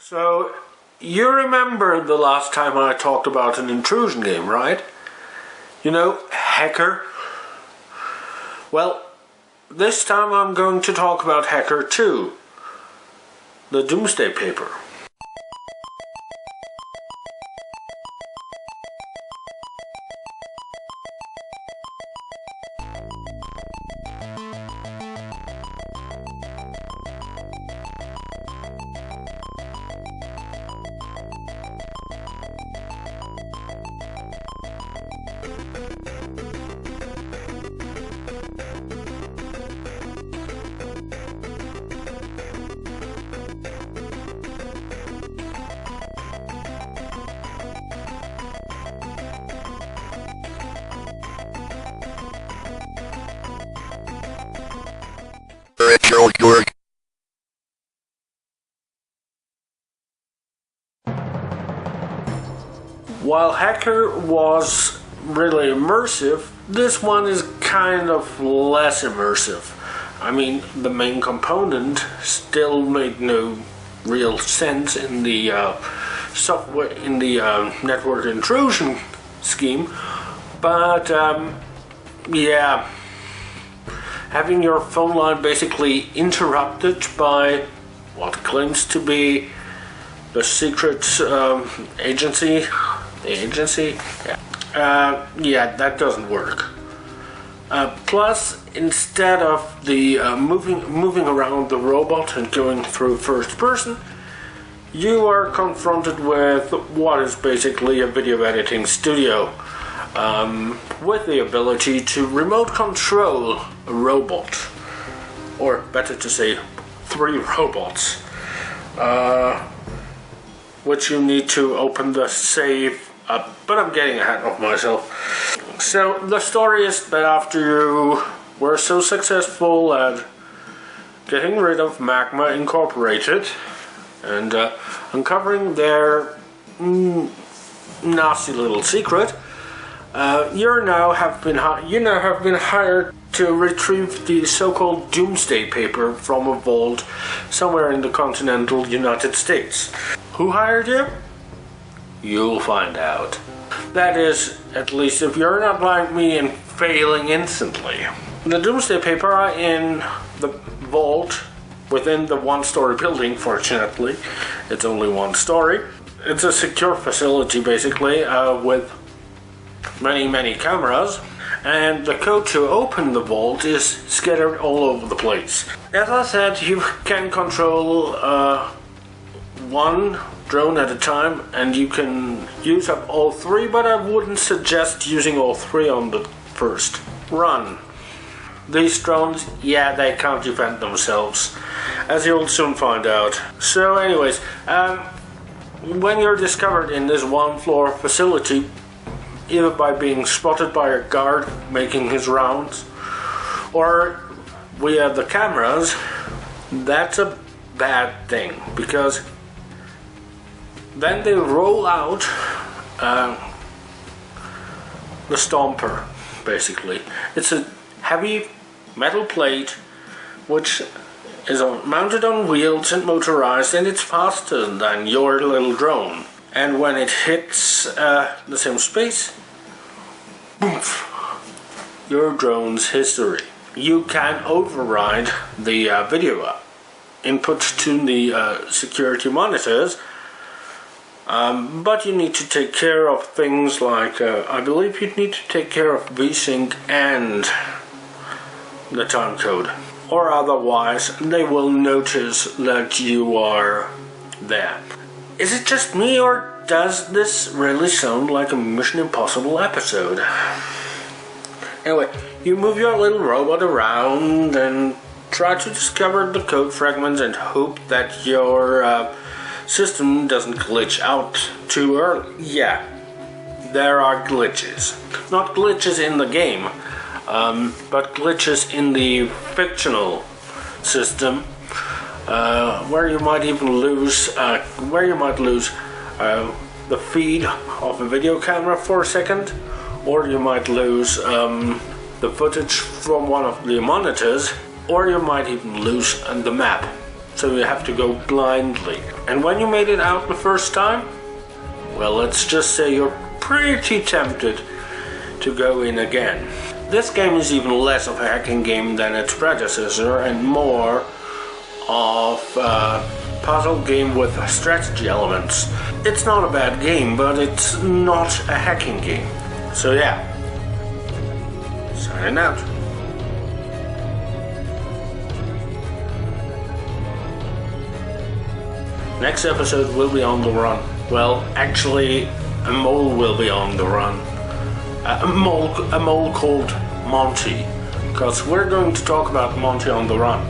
So, you remember the last time I talked about an intrusion game, right? You know, Hacker? Well, this time I'm going to talk about Hacker 2, the Doomsday paper. RetroKork. While Hacker was really immersive, this one is kind of less immersive. I mean, the main component still made no real sense in the software, in the network intrusion scheme, but yeah, having your phone line basically interrupted by what claims to be the secret agency. The agency? Yeah, that doesn't work. Plus, instead of the moving around the robot and going through first person, you are confronted with what is basically a video editing studio, with the ability to remote control a robot, or better to say, 3 robots, which you need to open the save up, but I'm getting ahead of myself. So the story is that after you were so successful at getting rid of Magma Incorporated and uncovering their nasty little secret, you now have been hired to retrieve the so-called Doomsday paper from a vault somewhere in the continental United States. Who hired you? You'll find out. That is, at least if you're not like me and failing instantly. The Doomsday paper are in the vault within the 1-story building. Fortunately, it's only 1 story. It's a secure facility basically, with many cameras, and the code to open the vault is scattered all over the place. As I said, you can control 1 drone at a time, and you can use up all 3, but I wouldn't suggest using all 3 on the first run. These drones, yeah, they can't defend themselves, as you'll soon find out. So anyways, when you're discovered in this 1-floor facility, either by being spotted by a guard making his rounds, or via the cameras, that's a bad thing, because then they roll out the Stomper, basically. It's a heavy metal plate which is mounted on wheels and motorized, and it's faster than your little drone. And when it hits the same space, boom, your drone's history. You can override the video input to the security monitors, but you need to take care of things like, I believe you need to take care of VSync and the time code, or otherwise they will notice that you are there. Is it just me, or does this really sound like a Mission Impossible episode? Anyway, you move your little robot around and try to discover the code fragments and hope that your system doesn't glitch out too early. Yeah, there are glitches. Not glitches in the game, but glitches in the fictional system, where you might even lose, the feed of a video camera for a second, or you might lose the footage from one of the monitors, or you might even lose the map. So you have to go blindly. And when you made it out the first time, well, let's just say you're pretty tempted to go in again. This game is even less of a hacking game than its predecessor and more of a puzzle game with strategy elements. It's not a bad game, but it's not a hacking game. So yeah, signing out. Next episode will be on the run. Well, actually, a mole will be on the run. A mole called Monty. Because we're going to talk about Monty on the run.